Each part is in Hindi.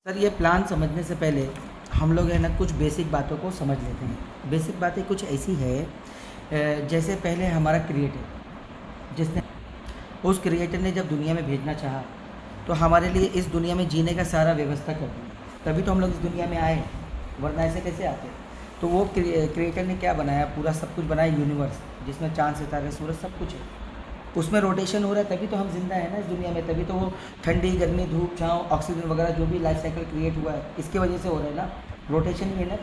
सर ये प्लान समझने से पहले हम लोग है ना कुछ बेसिक बातों को समझ लेते हैं। बेसिक बातें कुछ ऐसी है, जैसे पहले हमारा क्रिएटर जिसने उस क्रिएटर ने जब दुनिया में भेजना चाहा तो हमारे लिए इस दुनिया में जीने का सारा व्यवस्था कर दी, तभी तो हम लोग इस दुनिया में आए, वरना ऐसे कैसे आते। तो वो क्रिएटर ने क्या बनाया, पूरा सब कुछ बनाया, यूनिवर्स जिसमें चांद सितारे सूरज सब कुछ है, उसमें रोटेशन हो रहा है, तभी तो हम जिंदा है ना इस दुनिया में। तभी तो वो ठंडी गर्मी धूप छाँव ऑक्सीजन वगैरह जो भी लाइफ साइकिल क्रिएट हुआ है इसके वजह से हो रहा है ना। रोटेशन ही है ना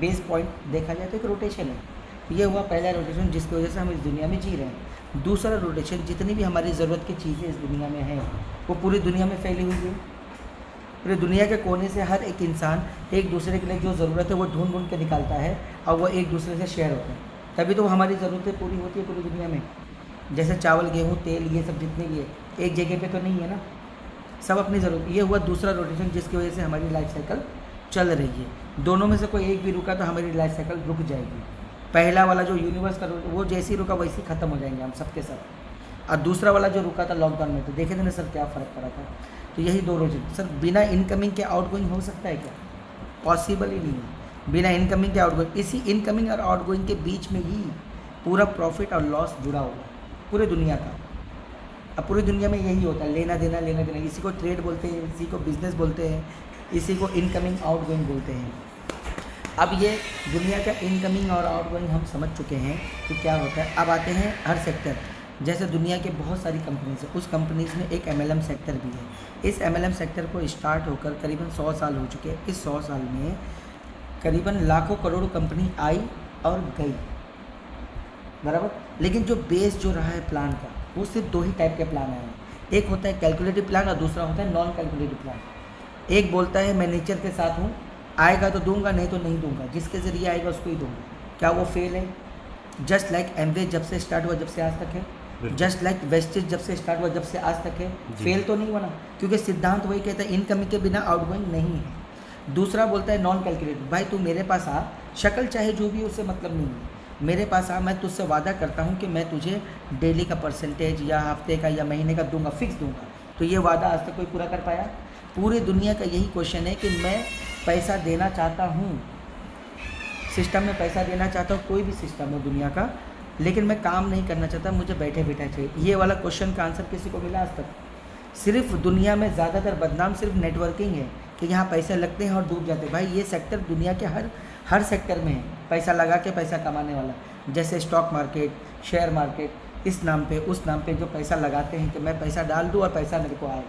बेस पॉइंट देखा जाए तो एक रोटेशन है। ये हुआ पहला रोटेशन जिसकी वजह से हम इस दुनिया में जी रहे हैं। दूसरा रोटेशन, जितनी भी हमारी ज़रूरत की चीज़ें इस दुनिया में हैं वो पूरी दुनिया में फैली हुई है। पूरी दुनिया के कोने से हर एक इंसान एक दूसरे के लिए जो ज़रूरत है वो ढूंढ ढूंढ के निकालता है और वो एक दूसरे से शेयर होता है, तभी तो हमारी ज़रूरतें पूरी होती है पूरी दुनिया में। जैसे चावल गेहूँ तेल ये सब जितने भी है एक जगह पे तो नहीं है ना, सब अपनी ज़रूरत। ये हुआ दूसरा रोटेशन जिसकी वजह से हमारी लाइफ साइकिल चल रही है। दोनों में से कोई एक भी रुका तो हमारी लाइफ साइकिल रुक जाएगी। पहला वाला जो यूनिवर्स का वो जैसे ही रुका वैसे ही ख़त्म हो जाएंगे हम सबके सब। और दूसरा वाला जो रुका था लॉकडाउन में, तो देखे थे ना सर क्या फ़र्क पड़ा था। तो यही दो रोटेशन सर, बिना इनकमिंग के आउटगोइंग हो सकता है क्या? पॉसिबल ही नहीं है बिना इनकमिंग के आउटगोइंग। इसी इनकमिंग और आउटगोइंग के बीच में ही पूरा प्रॉफिट और लॉस जुड़ा हुआ पूरी दुनिया का। अब पूरी दुनिया में यही होता है, लेना देना लेना देना। इसी को ट्रेड बोलते हैं, इसी को बिजनेस बोलते हैं, इसी को इनकमिंग आउटगोइंग बोलते हैं। अब ये दुनिया का इनकमिंग और आउटगोइंग हम समझ चुके हैं कि क्या होता है। अब आते हैं हर सेक्टर। जैसे दुनिया के बहुत सारी कंपनीज है, उस कंपनीज में एक MLM सेक्टर भी है। इस MLM सेक्टर को स्टार्ट होकर करीबन 100 साल हो चुके हैं। इस 100 साल में करीबन लाखों करोड़ों कंपनी आई और गई, बराबर। लेकिन जो बेस जो रहा है प्लान का, वो सिर्फ दो ही टाइप के प्लान आए हैं। एक होता है कैलकुलेटिव प्लान और दूसरा होता है नॉन कैलकुलेटिव प्लान। एक बोलता है मैं नेचर के साथ हूँ, आएगा तो दूंगा नहीं तो नहीं दूंगा, जिसके ज़रिए आएगा उसको ही दूंगा। क्या वो फेल है? जस्ट लाइक एमवे जब से स्टार्ट हुआ जब से आज तक है, जस्ट लाइक वेस्टेज जब से स्टार्ट हुआ जब से आज तक है, फेल तो नहीं बना, क्योंकि सिद्धांत वही कहता है इनकमिंग के बिना आउटगोइंग नहीं है। दूसरा बोलता है नॉन कैलकुलेटिव, भाई तू मेरे पास आ, शक्ल चाहे जो भी उससे मतलब नहीं है, मेरे पास आ, मैं तुझसे वादा करता हूँ कि मैं तुझे डेली का परसेंटेज या हफ्ते का या महीने का दूंगा, फिक्स दूंगा। तो ये वादा आज तक कोई पूरा कर पाया? पूरी दुनिया का यही क्वेश्चन है कि मैं पैसा देना चाहता हूँ, सिस्टम में पैसा देना चाहता हूँ, कोई भी सिस्टम हो दुनिया का, लेकिन मैं काम नहीं करना चाहता, मुझे बैठे बैठा चाहिए। ये वाला क्वेश्चन का आंसर किसी को मिला आज तक? सिर्फ दुनिया में ज़्यादातर बदनाम सिर्फ नेटवर्किंग है कि यहाँ पैसे लगते हैं और डूब जाते हैं। भाई ये सेक्टर दुनिया के हर सेक्टर में है, पैसा लगा के पैसा कमाने वाला। जैसे स्टॉक मार्केट, शेयर मार्केट, इस नाम पे उस नाम पे जो पैसा लगाते हैं कि मैं पैसा डाल दूँ और पैसा मेरे को आए।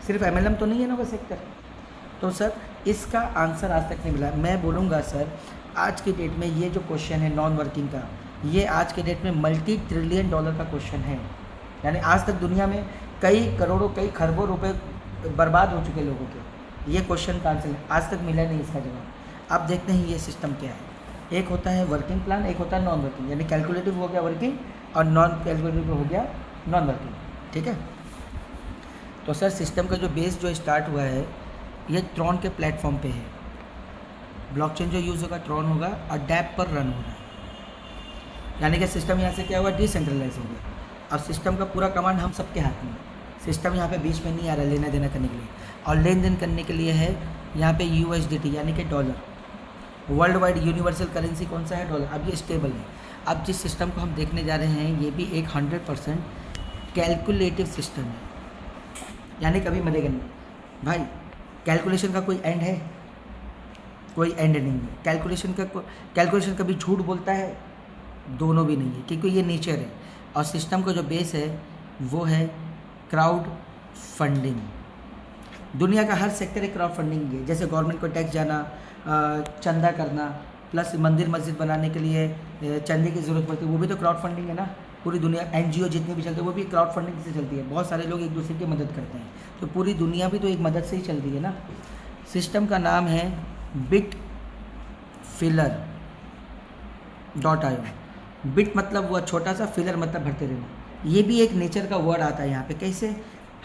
सिर्फ MLM तो नहीं है ना वो सेक्टर। तो सर इसका आंसर आज तक नहीं मिला। मैं बोलूँगा सर आज की डेट में ये जो क्वेश्चन है नॉन वर्किंग का, ये आज के डेट में $multi-trillion का क्वेश्चन है। यानी आज तक दुनिया में कई करोड़ों कई खरबों रुपए बर्बाद हो चुके लोगों के। ये क्वेश्चन का आंसर आज तक मिला नहीं इसका जवाब। अब देखते हैं ये सिस्टम क्या है। एक होता है वर्किंग प्लान, एक होता है नॉन वर्किंग। यानी कैलकुलेटिव हो गया वर्किंग और नॉन कैलकुलेटिव हो गया नॉन वर्किंग, ठीक है। तो सर सिस्टम का जो बेस जो स्टार्ट हुआ है ये ट्रॉन के प्लेटफॉर्म पे है। ब्लॉकचेन जो यूज़ होगा ट्रॉन होगा और डैप पर रन हो रहा है। यानी कि सिस्टम यहाँ से क्या हुआ, डिसेंट्रलाइज हो गया। अब सिस्टम का पूरा कमांड हम सबके हाथ में। सिस्टम यहाँ पे बीच में नहीं आ रहा लेना देना करने के लिए, और लेन देन करने के लिए है यहाँ पे USDT यानी कि dollar. World wide universal currency कौन सा है? डॉलर। अब ये स्टेबल है। अब जिस सिस्टम को हम देखने जा रहे हैं ये भी एक 100% कैलकुलेटिव सिस्टम है, यानी कभी मरेगा नहीं। भाई कैलकुलेशन का कोई एंड है? कोई एंड नहीं है। कैलकुलेशन कभी झूठ बोलता है? दोनों भी नहीं है, क्योंकि ये नेचर है। और सिस्टम का जो बेस है वो है क्राउड फंडिंग। दुनिया का हर सेक्टर एक क्राउड फंडिंग है। जैसे गवर्नमेंट को टैक्स जाना, चंदा करना, प्लस मंदिर मस्जिद बनाने के लिए चंदे की ज़रूरत पड़ती है, वो भी तो क्राउड फंडिंग है ना। पूरी दुनिया NGO जितने भी चलते हैं वो भी क्राउड फंडिंग से चलती है। बहुत सारे लोग एक दूसरे की मदद करते हैं, तो पूरी दुनिया भी तो एक मदद से ही चलती है ना। सिस्टम का नाम है Bitfiller.io। बिट मतलब वो छोटा सा, फिलर मतलब भरते रहना। ये भी एक नेचर का वर्ड आता है यहाँ पे। कैसे?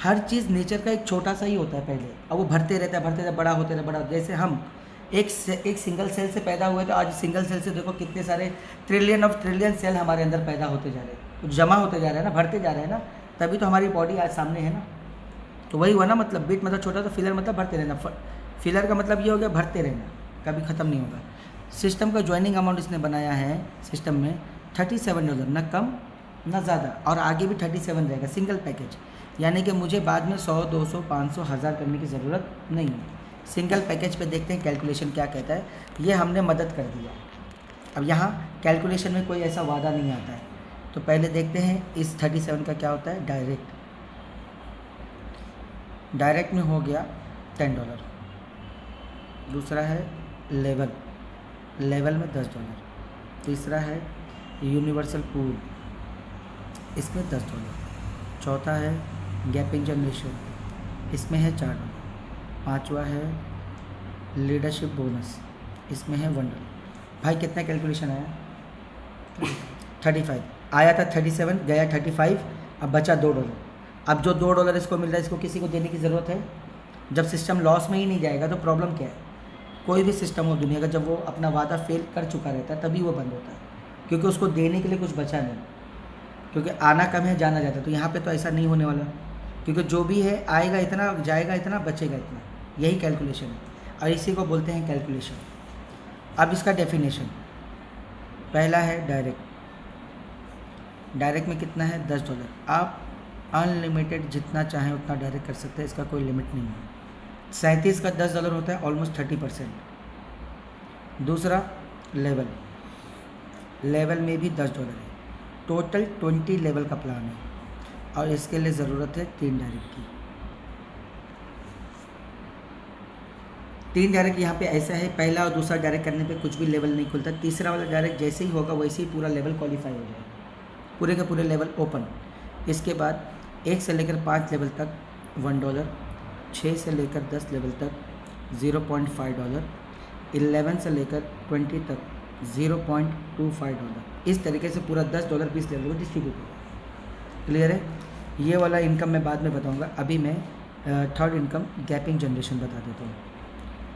हर चीज़ नेचर का एक छोटा सा ही होता है पहले, और वो भरते रहता है, बड़ा होते रहता, बड़ा। जैसे हम एक सिंगल सेल से पैदा हुए, तो आज सिंगल सेल से देखो कितने सारे ट्रिलियन ऑफ ट्रिलियन सेल हमारे अंदर पैदा होते जा रहे हैं, जमा होते जा रहे हैं ना, भरते जा रहे हैं ना, तभी तो हमारी बॉडी आज सामने है ना। तो वही हुआ ना, मतलब बिट मतलब छोटा, तो फिलर मतलब भरते रहना। फिलर का मतलब ये हो गया भरते रहना, कभी ख़त्म नहीं होगा। सिस्टम का ज्वाइनिंग अमाउंट इसने बनाया है सिस्टम में $37, ना कम ना ज़्यादा, और आगे भी 37 रहेगा सिंगल पैकेज। यानी कि मुझे बाद में 100, 200, 500, 1000 करने की ज़रूरत नहीं है। सिंगल पैकेज पे देखते हैं कैलकुलेशन क्या कहता है। ये हमने मदद कर दिया। अब यहाँ कैलकुलेशन में कोई ऐसा वादा नहीं आता है, तो पहले देखते हैं इस 37 का क्या होता है। डायरेक्ट में हो गया $10। दूसरा है लेवल में $10। तीसरा है यूनिवर्सल पूल, इसमें $10। चौथा है गैपिंग जनरेशन, इसमें है $4। पांचवा है लीडरशिप बोनस, इसमें है $1। भाई कितना कैलकुलेशन आया? 35 आया था, 37 गया 35, अब बचा $2। अब जो $2 इसको मिल रहा है, इसको किसी को देने की ज़रूरत है? जब सिस्टम लॉस में ही नहीं जाएगा तो प्रॉब्लम क्या है? कोई भी सिस्टम हो दुनिया का, जब वो अपना वादा फेल कर चुका रहता है तभी वो बंद होता है, क्योंकि उसको देने के लिए कुछ बचा नहीं, क्योंकि आना कम है जाना ज़्यादा। तो यहाँ पे तो ऐसा नहीं होने वाला, क्योंकि जो भी है आएगा इतना, जाएगा इतना, बचेगा इतना। यही कैलकुलेशन है और इसी को बोलते हैं कैलकुलेशन। अब इसका डेफिनेशन पहला है डायरेक्ट में कितना है? $10। आप अनलिमिटेड जितना चाहें उतना डायरेक्ट कर सकते हैं, इसका कोई लिमिट नहीं है। 37 का $10 होता है, ऑलमोस्ट 30%। दूसरा लेवल में भी $10 है। टोटल 20 लेवल का प्लान है और इसके लिए ज़रूरत है 3 डायरेक्ट की। 3 डायरेक्ट यहाँ पे ऐसा है, पहला और दूसरा डायरेक्ट करने पे कुछ भी लेवल नहीं खुलता। तीसरा वाला डायरेक्ट जैसे ही होगा वैसे ही पूरा लेवल क्वालिफाई हो जाएगा, पूरे के पूरे लेवल ओपन। इसके बाद 1 से लेकर 5 लेवल तक $1, 6 से लेकर 10 लेवल तक $0.5, 11 से लेकर 20 तक $0.25। इस तरीके से पूरा $10 20 लेवल को डिस्ट्रीब्यूट होगा। क्लियर है? ये वाला इनकम मैं बाद में बताऊंगा। अभी मैं थर्ड इनकम गैपिंग जनरेशन बता देता हूँ।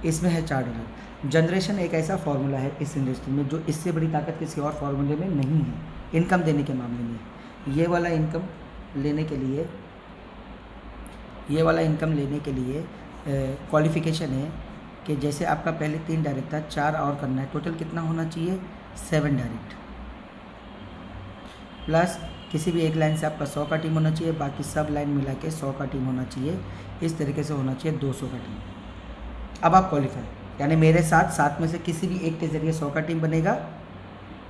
इसमें है $4। जनरेशन एक ऐसा फार्मूला है इस इंडस्ट्री में जो इससे बड़ी ताकत किसी और फार्मूले में नहीं है इनकम देने के मामले में। ये वाला इनकम लेने के लिए क्वालिफ़िकेशन है कि जैसे आपका पहले 3 डायरेक्ट था, 4 और करना है। टोटल कितना होना चाहिए? 7 डायरेक्ट, प्लस किसी भी एक लाइन से आपका 100 का टीम होना चाहिए, बाकी सब लाइन मिला के 100 का टीम होना चाहिए। इस तरीके से होना चाहिए 200 का टीम। अब आप क्वालिफाई, यानी मेरे साथ 7 में से किसी भी एक के ज़रिए 100 का टीम बनेगा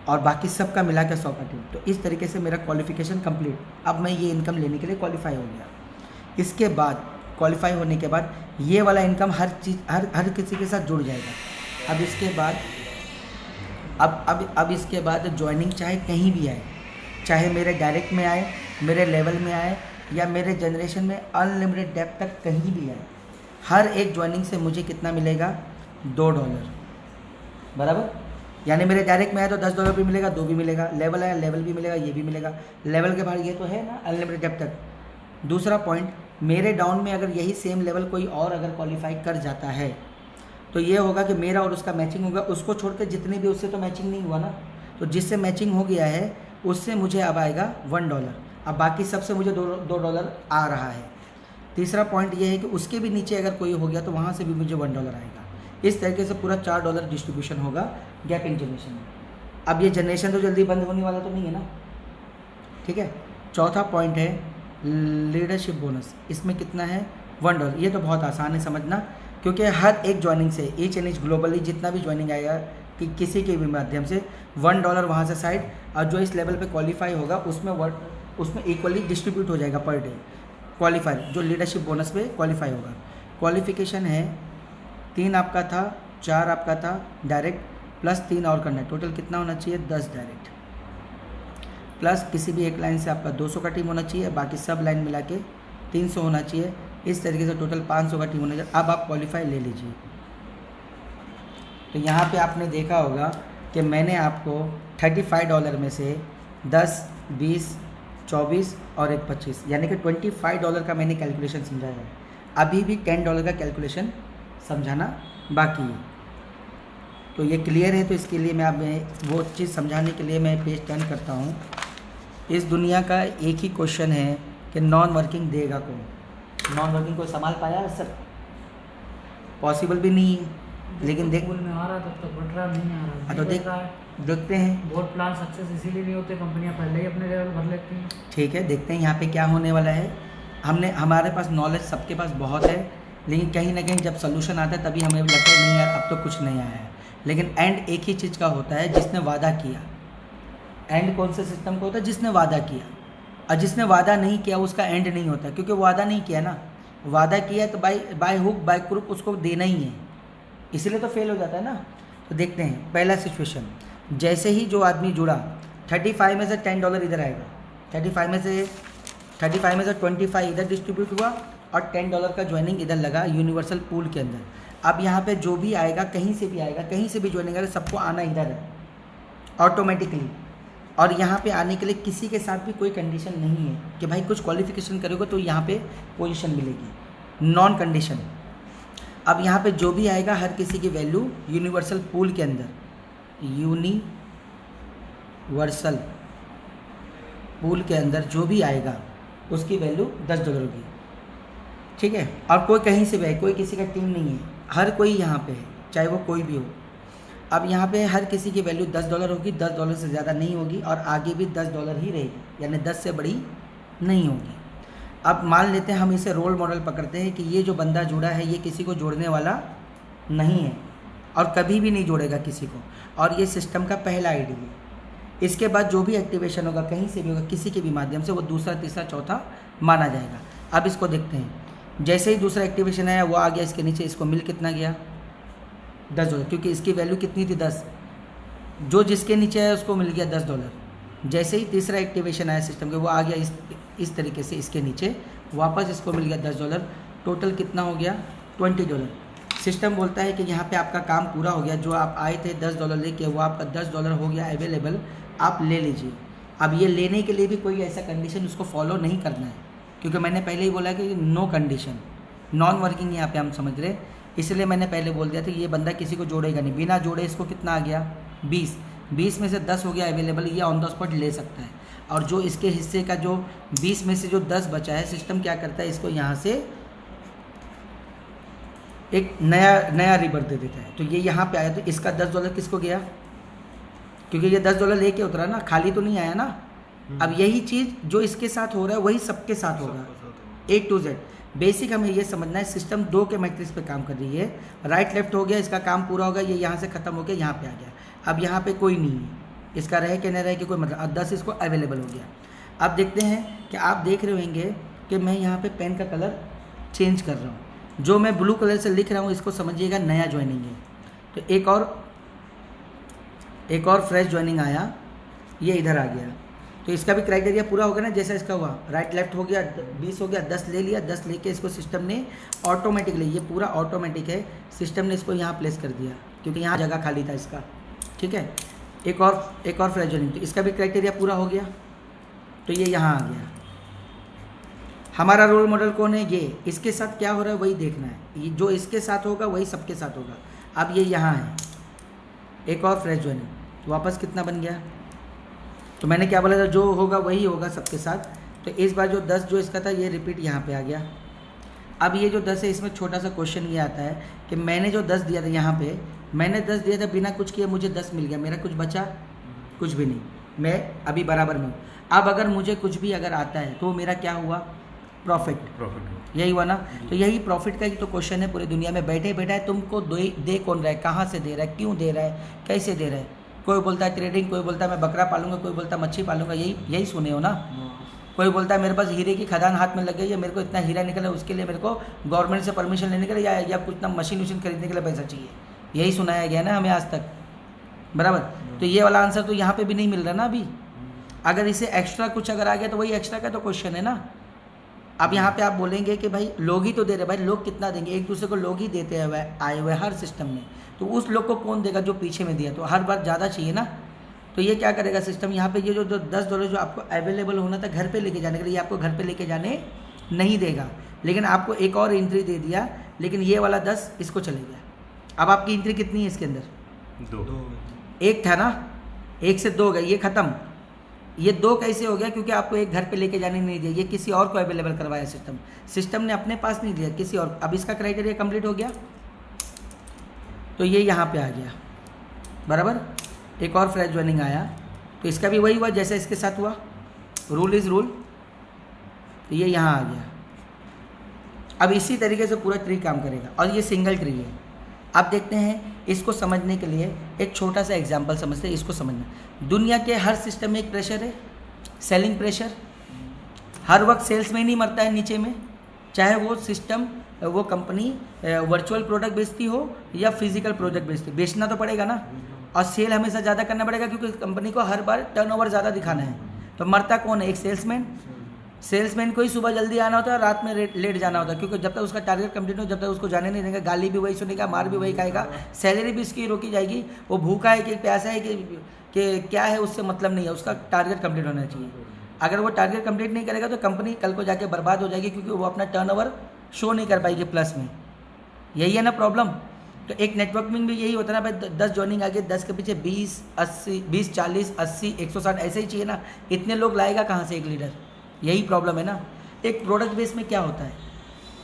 और बाकी सब का मिला के 100 का टीम। तो इस तरीके से मेरा क्वालिफिकेशन कंप्लीट। अब मैं ये इनकम लेने के लिए क्वालिफाई हो गया। इसके बाद क्वालिफाई होने के बाद ये वाला इनकम हर किसी के साथ जुड़ जाएगा। अब इसके बाद अब इसके बाद ज्वाइनिंग चाहे कहीं भी आए, चाहे मेरे डायरेक्ट में आए, मेरे लेवल में आए, या मेरे जनरेशन में अनलिमिटेड डेप्थ तक कहीं भी आए, हर एक ज्वाइनिंग से मुझे कितना मिलेगा? $2 बराबर। यानी मेरे डायरेक्ट में आया तो $10 भी मिलेगा, 2 भी मिलेगा। लेवल आया, लेवल भी मिलेगा, ये भी मिलेगा। लेवल के बाद ये तो है ना अनलिमिटेड डेप्थ तक। दूसरा पॉइंट, मेरे डाउन में अगर यही सेम लेवल कोई और अगर क्वालिफाई कर जाता है तो ये होगा कि मेरा और उसका मैचिंग होगा। उसको छोड़कर जितने भी, उससे तो मैचिंग नहीं हुआ ना, तो जिससे मैचिंग हो गया है उससे मुझे अब आएगा $1। अब बाकी सबसे मुझे $2 आ रहा है। तीसरा पॉइंट ये है कि उसके भी नीचे अगर कोई हो गया तो वहाँ से भी मुझे $1 आएगा। इस तरीके से पूरा $4 डिस्ट्रीब्यूशन होगा गैपिंग जनरेशन में। अब ये जनरेशन तो जल्दी बंद होने वाला तो नहीं है ना, ठीक है। चौथा पॉइंट है लीडरशिप बोनस। इसमें कितना है? $1। ये तो बहुत आसान है समझना, क्योंकि हर एक ज्वाइनिंग से ईच एंड ईच ग्लोबली जितना भी ज्वाइनिंग आएगा कि किसी के भी माध्यम से $1 वहाँ से साइड, और जो इस लेवल पे क्वालिफाई होगा उसमें इक्वली डिस्ट्रीब्यूट हो जाएगा पर डे। क्वालिफायर जो लीडरशिप बोनस पे क्वालिफाई होगा। क्वालिफिकेशन है 3 आपका था, 4 आपका था डायरेक्ट, प्लस 3 और करना है। टोटल कितना होना चाहिए? 10 डायरेक्ट, प्लस किसी भी एक लाइन से आपका 200 का टीम होना चाहिए, बाकी सब लाइन मिला के 300 होना चाहिए। इस तरीके से टोटल 500 का टीम होना चाहिए। अब आप क्वालिफाई ले लीजिए। तो यहाँ पे आपने देखा होगा कि मैंने आपको $35 में से 10, 20, 24 और एक 25, यानी कि $25 का मैंने कैलकुलेशन समझाया है। अभी भी $10 का कैलकुलेशन समझाना बाकी है। तो ये क्लियर है, तो इसके लिए मैं वो चीज़ समझाने के लिए मैं पेज टर्न करता हूँ। इस दुनिया का एक ही क्वेश्चन है कि नॉन वर्किंग देगा कौन? नॉन वर्किंग को संभाल पाया है सर? पॉसिबल भी नहीं है। लेकिन देख में आ रहा तब तक बढ़ रहा नहीं आ रहा, तो देखते हैं। बहुत प्लान सक्सेस इसीलिए नहीं होते, कंपनियां पहले ही अपने लेवल भर लेती हैं। ठीक है, देखते हैं यहाँ पे क्या होने वाला है। हमारे पास नॉलेज सबके पास बहुत है, लेकिन कहीं ना कहीं जब सोल्यूशन आता है तभी हमें लगता है नहीं यार अब तो कुछ नहीं आया है। लेकिन एंड एक ही चीज़ का होता है, जिसने वादा किया। एंड कौन से सिस्टम का होता है? जिसने वादा किया। और जिसने वादा नहीं किया उसका एंड नहीं होता, क्योंकि वादा नहीं किया ना। वादा किया तो बाय हुक बाय क्रुक उसको देना ही है, इसलिए तो फेल हो जाता है ना। तो देखते हैं पहला सिचुएशन। जैसे ही जो आदमी जुड़ा 35 में से $10 इधर आएगा, 35 में से 25 इधर डिस्ट्रीब्यूट हुआ और $10 का ज्वाइनिंग इधर लगा यूनिवर्सल पूल के अंदर। अब यहाँ पे जो भी आएगा, कहीं से भी आएगा, कहीं से भी ज्वाइनिंग आएगा, सबको आना इधर है ऑटोमेटिकली। और यहाँ पे आने के लिए किसी के साथ भी कोई कंडीशन नहीं है कि भाई कुछ क्वालिफिकेशन करोगे तो यहाँ पे पोजीशन मिलेगी, नॉन कंडीशन। अब यहाँ पे जो भी आएगा हर किसी की वैल्यू यूनिवर्सल पूल के अंदर, यूनिवर्सल पूल के अंदर जो भी आएगा उसकी वैल्यू $10 होगी। ठीक है, और कोई कहीं से भी आए, कोई किसी का टीम नहीं है, हर कोई यहाँ पे है, चाहे वो कोई भी हो। अब यहाँ पे हर किसी की वैल्यू $10 होगी, $10 से ज़्यादा नहीं होगी और आगे भी $10 ही रहेगी, यानी 10 से बड़ी नहीं होगी। अब मान लेते हैं हम इसे रोल मॉडल पकड़ते हैं कि ये जो बंदा जुड़ा है ये किसी को जोड़ने वाला नहीं है और कभी भी नहीं जोड़ेगा किसी को, और ये सिस्टम का पहला आईडी है। इसके बाद जो भी एक्टिवेशन होगा कहीं से भी होगा, किसी के भी माध्यम से, वो दूसरा तीसरा चौथा माना जाएगा। अब इसको देखते हैं। जैसे ही दूसरा एक्टिवेशन आया वो आ गया इसके नीचे, इसको मिल कितना गया? $10, क्योंकि इसकी वैल्यू कितनी थी? 10। जो जिसके नीचे आया उसको मिल गया $10। जैसे ही तीसरा एक्टिवेशन आया सिस्टम के, वो आ गया इस तरीके से इसके नीचे, वापस इसको मिल गया $10। टोटल कितना हो गया? $20। सिस्टम बोलता है कि यहाँ पे आपका काम पूरा हो गया, जो आप आए थे $10 लेके, वो आपका $10 हो गया अवेलेबल, आप ले लीजिए। अब ये लेने के लिए भी कोई ऐसा कंडीशन उसको फॉलो नहीं करना है, क्योंकि मैंने पहले ही बोला कि नो कंडीशन, नॉन वर्किंग यहाँ पे हम समझ रहे, इसलिए मैंने पहले बोल दिया था ये बंदा किसी को जोड़ेगा नहीं। बिना जोड़े इसको कितना आ गया? 20 में से 10 हो गया अवेलेबल, ये ऑन द स्पॉट ले सकता है। और जो इसके हिस्से का जो 20 में से जो 10 बचा है, सिस्टम क्या करता है, इसको यहाँ से एक नया रिबर्थ दे देता है। तो ये यहाँ पे आया तो इसका $10 किसको गया? क्योंकि ये $10 लेके उतरा ना, खाली तो नहीं आया ना। अब यही चीज़ जो इसके साथ हो रहा है वही सबके साथ होगा, A to Z। बेसिक हमें ये समझना है, सिस्टम 2 के मैट्रिक्स पे काम कर रही है। राइट लेफ्ट हो गया, इसका काम पूरा हो गया, ये यहाँ से ख़त्म हो गया, यहाँ पे आ गया। अब यहाँ पे कोई नहीं है, इसका रहे कि न रहे कि कोई मतलब। अब 10 इसको अवेलेबल हो गया। अब देखते हैं कि आप देख रहे होंगे कि मैं यहाँ पे पेन का कलर चेंज कर रहा हूँ। जो मैं ब्लू कलर से लिख रहा हूँ इसको समझिएगा नया ज्वाइनिंग है। तो एक और फ्रेश ज्वाइनिंग आया, ये इधर आ गया। तो इसका भी क्राइटेरिया पूरा हो गया ना, जैसा इसका हुआ। राइट लेफ्ट हो गया, 20 हो गया, 10 ले लिया। 10 लेके इसको सिस्टम ने ऑटोमेटिकली, ये पूरा ऑटोमेटिक है, सिस्टम ने इसको यहाँ प्लेस कर दिया क्योंकि यहाँ जगह खाली था इसका। ठीक है, एक और फ्रेश ज्वाइनिंग, तो इसका भी क्राइटेरिया पूरा हो गया, तो ये यहाँ आ गया। हमारा रोल मॉडल कौन है? ये। इसके साथ क्या हो रहा है वही देखना है, ये जो इसके साथ होगा वही सबके साथ होगा। अब ये यहाँ है, एक और फ्रेश ज्वाइनिंग, तो वापस कितना बन गया? तो मैंने क्या बोला था, जो होगा वही होगा सबके साथ। तो इस बार जो 10 जो इसका था ये रिपीट यहाँ पे आ गया। अब ये जो 10 है इसमें छोटा सा क्वेश्चन ये आता है कि मैंने जो 10 दिया था, यहाँ पे मैंने 10 दिया था, बिना कुछ किए मुझे 10 मिल गया, मेरा कुछ बचा? कुछ भी नहीं, मैं अभी बराबर में हूँ। अब अगर मुझे कुछ भी अगर आता है तो मेरा क्या हुआ? प्रॉफिट। यही हुआ ना। तो यही प्रॉफिट का ही तो क्वेश्चन है पूरी दुनिया में। बैठे बैठा है तुमको दे कौन रहा है, कहाँ से दे रहा है, क्यों दे रहा है, कैसे दे रहा है। कोई बोलता है ट्रेडिंग, कोई बोलता है मैं बकरा पालूंगा, कोई बोलता है मच्छी पालूंगा, यही सुने हो ना। कोई बोलता है मेरे पास हीरे की खदान हाथ में लग गई है, मेरे को इतना हीरा निकला, उसके लिए मेरे को गवर्नमेंट से परमिशन लेने के लिए या कुछ ना मशीन खरीदने के लिए पैसा चाहिए। यही सुनाया गया ना हमें आज तक, बराबर। तो ये वाला आंसर तो यहाँ पे भी नहीं मिल रहा ना अभी। अगर इसे एक्स्ट्रा कुछ अगर आ गया तो वही एक्स्ट्रा का तो क्वेश्चन है ना। अब यहाँ पे आप बोलेंगे कि भाई लोग ही तो दे रहे, भाई लोग कितना देंगे? एक दूसरे को लोग ही देते हुए आए हुए हर सिस्टम में, तो उस लोग को कौन देगा जो पीछे में दिया? तो हर बार ज़्यादा चाहिए ना। तो ये क्या करेगा सिस्टम, यहाँ पे ये जो $10 जो आपको अवेलेबल होना था घर पे लेके जाने के लिए, आपको घर पे लेके जाने नहीं देगा, लेकिन आपको एक और एंट्री दे दिया, लेकिन ये वाला 10 इसको चले गया। अब आपकी एंट्री कितनी है इसके अंदर? 2। 1 था ना, 1 से 2 गए, ये ख़त्म। ये 2 कैसे हो गया? क्योंकि आपको एक घर पे लेके जाने नहीं दिया, ये किसी और को अवेलेबल करवाया सिस्टम ने अपने पास नहीं दिया, किसी और। अब इसका क्राइटेरिया कंप्लीट हो गया तो ये यहाँ पे आ गया, बराबर। एक और फ्रेश ज्वाइनिंग आया तो इसका भी वही हुआ जैसे इसके साथ हुआ, रूल इज़ रूल, तो ये यहाँ आ गया। अब इसी तरीके से पूरा ट्री काम करेगा और ये सिंगल ट्री है। अब देखते हैं इसको समझने के लिए एक छोटा सा एग्जांपल समझते हैं, इसको समझना। दुनिया के हर सिस्टम में एक प्रेशर है, सेलिंग प्रेशर। हर वक्त सेल्स में ही नहीं मरता है नीचे में, चाहे वो सिस्टम, वो कंपनी वर्चुअल प्रोडक्ट बेचती हो या फिजिकल प्रोडक्ट बेचती, बेचना तो पड़ेगा ना, और सेल हमेशा ज़्यादा करना पड़ेगा क्योंकि कंपनी को हर बार टर्नओवर ज़्यादा दिखाना है। तो मरता कौन है? एक सेल्समैन को ही सुबह जल्दी आना होता है, रात में लेट जाना होता है, क्योंकि जब तक उसका टारगेट कंप्लीट हो, जब तक उसको जाने नहीं देंगे, गाली भी वही सुनेगा, मार भी वही खाएगा, सैलरी भी इसकी रोकी जाएगी। वो भूखा है कि प्यासा है कि क्या है, उससे मतलब नहीं है, उसका टारगेट कंप्लीट होना चाहिए। अगर वो टारगेट कंप्लीट नहीं करेगा तो कंपनी कल को जाके बर्बाद हो जाएगी, क्योंकि वो अपना टर्नओवर शो नहीं कर पाएगी प्लस में। यही है ना प्रॉब्लम। तो एक नेटवर्किंग भी यही होता है ना भाई, 10 जॉइनिंग आगे, 10 के पीछे 20, 80, 20, 40, 80, 160 ऐसे ही चाहिए ना। इतने लोग लाएगा कहाँ से एक लीडर? यही प्रॉब्लम है ना। एक प्रोडक्ट बेस में क्या होता है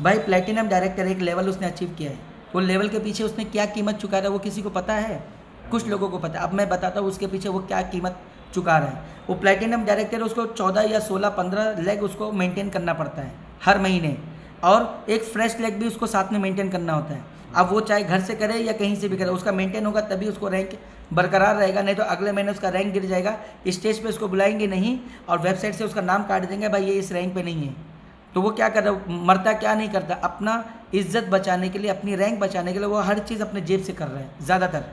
भाई, प्लैटिनम डायरेक्टर एक लेवल उसने अचीव किया है, वो लेवल के पीछे उसने क्या कीमत चुका रहा है वो किसी को पता है? कुछ लोगों को पता है। अब मैं बताता हूँ उसके पीछे वो क्या कीमत चुका रहा है। वो प्लैटिनम डायरेक्टर, उसको 14 या 16, 15 लेग उसको मेंटेन करना पड़ता है हर महीने, और एक फ्रेश लेग भी उसको साथ में मेंटेन करना होता है। अब वो चाहे घर से करे या कहीं से भी करे, उसका मेंटेन होगा तभी उसको रैंक बरकरार रहेगा, नहीं तो अगले महीने उसका रैंक गिर जाएगा। स्टेज पे उसको बुलाएंगे नहीं और वेबसाइट से उसका नाम काट देंगे, भाई ये इस रैंक पे नहीं है। तो वो क्या कर रहा है? मरता क्या नहीं करता, अपना इज्जत बचाने के लिए, अपनी रैंक बचाने के लिए वो हर चीज़ अपने जेब से कर रहा है। ज़्यादातर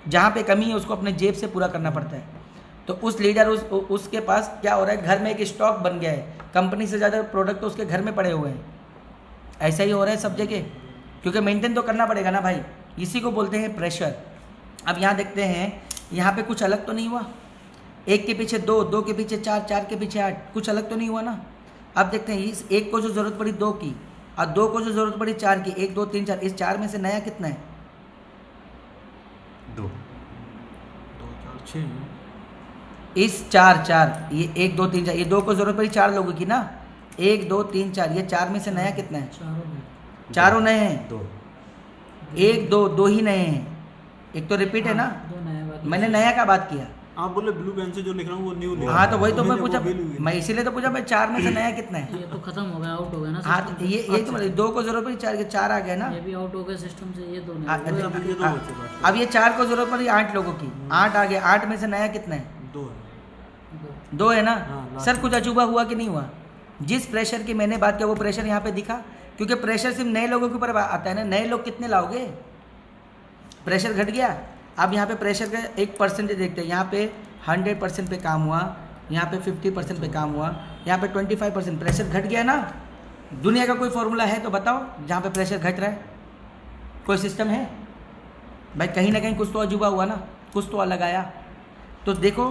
जहाँ पे कमी है उसको अपने जेब से पूरा करना पड़ता है। तो उस लीडर उसके पास क्या हो रहा है, घर में एक स्टॉक बन गया है, कंपनी से ज़्यादा प्रोडक्ट तो उसके घर में पड़े हुए हैं। ऐसा ही हो रहा है सब जगह, क्योंकि मेंटेन तो करना पड़ेगा ना भाई। इसी को बोलते हैं प्रेशर। अब यहाँ देखते हैं, यहाँ पे कुछ अलग तो नहीं हुआ, 1 के पीछे 2, 2 के पीछे 4, 4 के पीछे 8, कुछ अलग तो नहीं हुआ ना। अब देखते हैं इस 1 को जो ज़रूरत पड़ी 2 की, और 2 को जो ज़रूरत पड़ी 4 की, 1, 2, 3, 4, इस 4 में से नया कितना है? 2, 4, 6। इस 4, ये 1, 2, 3, 4, ये 2 को ज़रूरत पड़ी 4 लोगों की ना, 1, 2, 3, 4, ये 4 में से नया कितना है? चारों नए हैं। 2, 1, 2, 2 ही नए हैं, एक तो रिपीट है ना। मैंने नया का बात किया। आप बोले ब्लू पेन से जो लिख रहा हूँ वो न्यू लिख रहा हूँ। हाँ तो वही तो मैं पूछा, मैं इसीलिए तो पूछा भाई 4 में से नया कितना है? ये तो खत्म हो गया, आउट हो गया ना। हाँ तो ये तो मतलब 2 को जरूरत पड़ी 4 के 4 आ गया ना। ये भी आउट हो गया सिस्टम से, ये दोनों। अब ये 4 को जरूरत पड़ी 8 लोगों की, 8 आ गया, 8 में से नया कितना है? 2 है ना। सर कुछ अजूबा हुआ कि नहीं हुआ? जिस प्रेशर की मैंने बात किया वो प्रेशर यहाँ पे दिखा, क्योंकि प्रेशर सिर्फ नए लोगों के ऊपर आता है ना। नए लोग कितने लाओगे? प्रेशर घट गया। अब यहाँ पे प्रेशर का एक परसेंटेज देखते हैं, यहाँ पे 100% पे काम हुआ, यहाँ पे 50% पे काम हुआ, यहाँ पे 25%, प्रेशर घट गया ना। दुनिया का कोई फॉर्मूला है तो बताओ जहाँ पे प्रेशर घट रहा है? कोई सिस्टम है भाई? कहीं ना कहीं कुछ तो अजूबा हुआ ना, कुछ तो अलग आया। तो देखो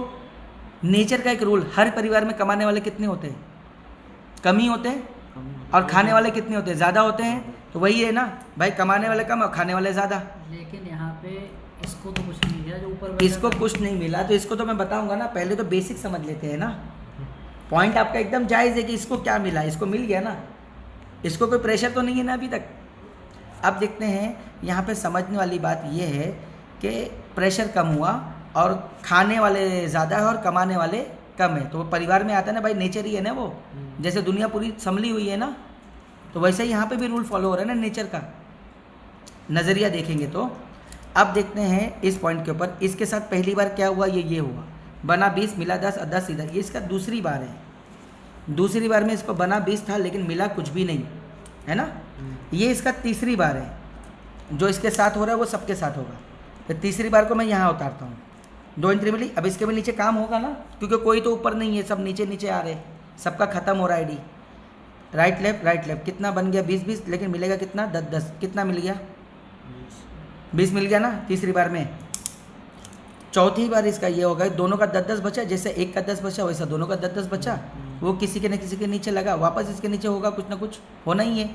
नेचर का एक रूल, हर परिवार में कमाने वाले कितने होते हैं? कम ही होते हैं। और खाने वाले कितने होते हैं? ज़्यादा होते हैं। तो वही है ना भाई, कमाने वाले कम और खाने वाले ज़्यादा। लेकिन यहाँ पे इसको तो कुछ नहीं मिला, जो ऊपर इसको कुछ नहीं मिला, तो इसको तो मैं बताऊंगा ना। पहले तो बेसिक समझ लेते हैं ना। पॉइंट आपका एकदम जायज़ है कि इसको क्या मिला, इसको मिल गया ना, इसको कोई प्रेशर तो नहीं है ना अभी तक। अब देखते हैं यहाँ पे समझने वाली बात ये है कि प्रेशर कम हुआ और खाने वाले ज़्यादा है और कमाने वाले कम है। तो परिवार में आता है ना भाई, नेचर ही है ना वो। जैसे दुनिया पूरी संभली हुई है ना, तो वैसे ही यहाँ पे भी रूल फॉलो हो रहा है ना नेचर का। नज़रिया देखेंगे तो अब देखते हैं इस पॉइंट के ऊपर। इसके साथ पहली बार क्या हुआ, ये हुआ, बना 20 मिला 10 और 10 इधर। ये इसका दूसरी बार है। दूसरी बार में इसको बना 20 था लेकिन मिला कुछ भी नहीं, है ना। ये इसका तीसरी बार है। जो इसके साथ हो रहा है वो सबके साथ होगा। तो तीसरी बार को मैं यहाँ उतारता हूँ, 2 एंट्री मिली। अब इसके भी नीचे काम होगा ना, क्योंकि कोई तो ऊपर नहीं है, सब नीचे नीचे आ रहे हैं, सबका खत्म हो रहा है आईडी। राइट लेफ्ट कितना बन गया? 20, लेकिन मिलेगा कितना? 10, कितना मिल गया? 20 मिल गया ना तीसरी बार में। चौथी बार इसका ये होगा, दोनों का 10 बचा। जैसे एक का 10 बचा वैसा दोनों का 10 बचा। वो किसी के न किसी के नीचे लगा, वापस इसके नीचे होगा, कुछ ना कुछ होना ही है।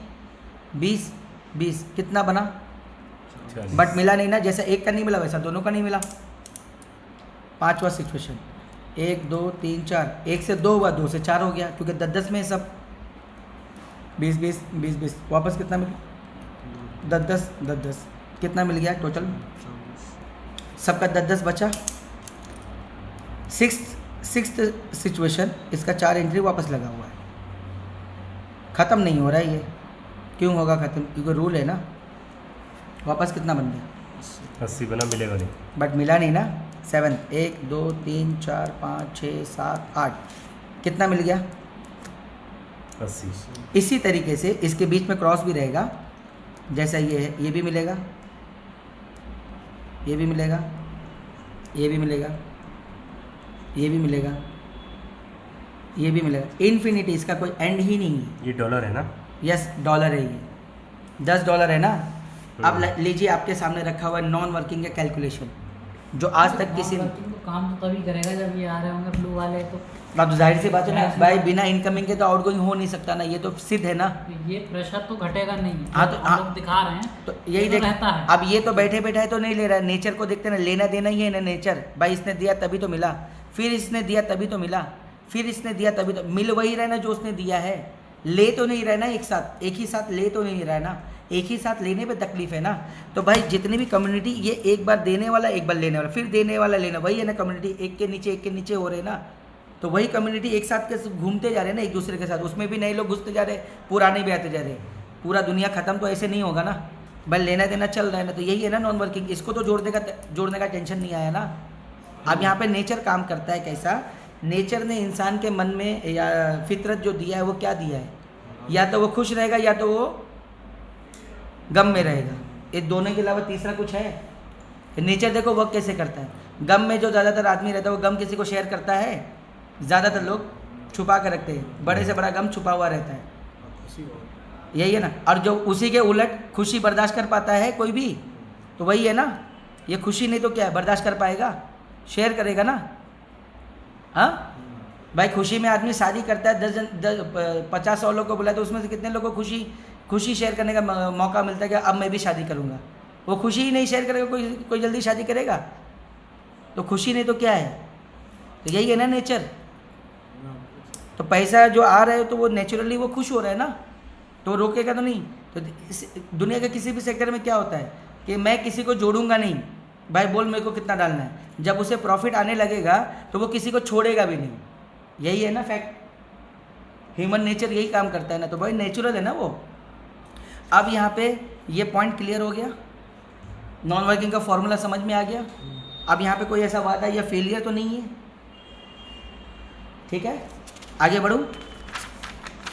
20 कितना बना? बट मिला नहीं ना, जैसे एक का नहीं मिला वैसा दोनों का नहीं मिला। 5वां सिचुएशन, 1 2 3 4, 1 से 2 हुआ, 2 से 4 हो गया, क्योंकि 10 में सब 20 20 20 20, वापस कितना मिल 10 10 कितना मिल गया टोटल? सबका 10 बचा। सिक्स्थ सिचुएशन, इसका 4 एंट्री वापस लगा हुआ है, ख़त्म नहीं हो रहा है ये। क्यों होगा ख़त्म? क्योंकि रूल है ना। वापस कितना बन गया? 80 बना, मिलेगा नहीं। बट मिला नहीं ना। 7 1 2 3 4 5 6 7 8, कितना मिल गया? 80। इसी तरीके से इसके बीच में क्रॉस भी रहेगा, जैसा ये है, ये भी मिलेगा, ये भी मिलेगा, ये भी मिलेगा, ये भी मिलेगा, ये भी मिलेगा, इन्फिनिटी, इसका कोई एंड ही नहीं है। ये डॉलर है ना? यस डॉलर है, ये $10 है ना। अब लीजिए आपके सामने रखा हुआ है नॉन वर्किंग का कैलकुलेशन, जो आज तक किसी ने तो काम तो तभी करेगा जब ये आ रहे होंगे ब्लू वाले। तो अब तो जाहिर सी बात है ना भाई, बिना इनकमिंग के तो आउटगोइंग हो नहीं सकता ना, ये तो सिद्ध है ना। तो ये प्रेशर तो घटेगा नहीं। हाँ, तो हम लोग दिखा रहे हैं तो यही तो देख, रहता है। अब ये तो बैठे बैठाए तो नहीं ले रहा है, नेचर को देखते ना, लेना देना ही है ना नेचर। भाई इसने दिया तभी तो मिला, फिर इसने दिया तभी तो मिला, फिर इसने दिया तभी तो मिल वही रहा है ना जो उसने दिया है। ले तो नहीं रहा है ना एक साथ, एक ही साथ ले तो नहीं रहा है ना, एक ही साथ लेने पे तकलीफ है ना। तो भाई जितनी भी कम्युनिटी, ये एक बार देने वाला, एक बार लेने वाला, फिर देने वाला लेना, वही है ना कम्युनिटी, एक के नीचे हो रहे हैं ना। तो वही कम्युनिटी एक साथ के घूमते जा रहे हैं ना एक दूसरे के साथ, उसमें भी नए लोग घुसते जा रहे हैं, पुराने भी आते जा रहे हैं। पूरा दुनिया ख़त्म तो ऐसे नहीं होगा ना भाई, लेना देना चल रहा है ना। तो यही है ना नॉन वर्किंग, इसको तो जोड़ने का टेंशन नहीं आया ना। अब यहाँ पे नेचर काम करता है कैसा? नेचर ने इंसान के मन में या फितरत जो दिया है वो क्या दिया है? या तो वो खुश रहेगा या तो वो गम में रहेगा, ये दोनों के अलावा तीसरा कुछ है? नेचर देखो वर्क कैसे करता है। गम में जो ज़्यादातर आदमी रहता है वो गम किसी को शेयर करता है? ज़्यादातर लोग छुपा कर रखते हैं, बड़े से बड़ा गम छुपा हुआ रहता है, यही है ना। और जो उसी के उलट खुशी बर्दाश्त कर पाता है कोई भी, तो वही है ना। ये खुशी नहीं तो क्या है, बर्दाश्त कर पाएगा, शेयर करेगा ना। हाँ भाई, खुशी में आदमी शादी करता है, 50-100 लोग को बुलाया तो उसमें से कितने लोगों को खुशी शेयर करने का मौका मिलता है कि अब मैं भी शादी करूँगा। वो खुशी ही नहीं शेयर करेगा, कोई जल्दी शादी करेगा? तो खुशी नहीं तो क्या है? तो यही है ना नेचर। तो पैसा जो आ रहा है तो वो नेचुरली वो खुश हो रहा है ना, तो रोकेगा तो नहीं। तो दुनिया के किसी भी सेक्टर में क्या होता है कि मैं किसी को जोड़ूंगा नहीं, भाई बोल मेरे को कितना डालना है। जब उसे प्रॉफिट आने लगेगा तो वो किसी को छोड़ेगा भी नहीं, यही है ना फैक्ट। ह्यूमन नेचर यही काम करता है ना, तो भाई नेचुरल है ना वो। अब यहाँ पे ये पॉइंट क्लियर हो गया, नॉन वर्किंग का फॉर्मूला समझ में आ गया। अब यहाँ पे कोई ऐसा वादा या फेलियर तो नहीं है, ठीक है। आगे बढ़ूँ।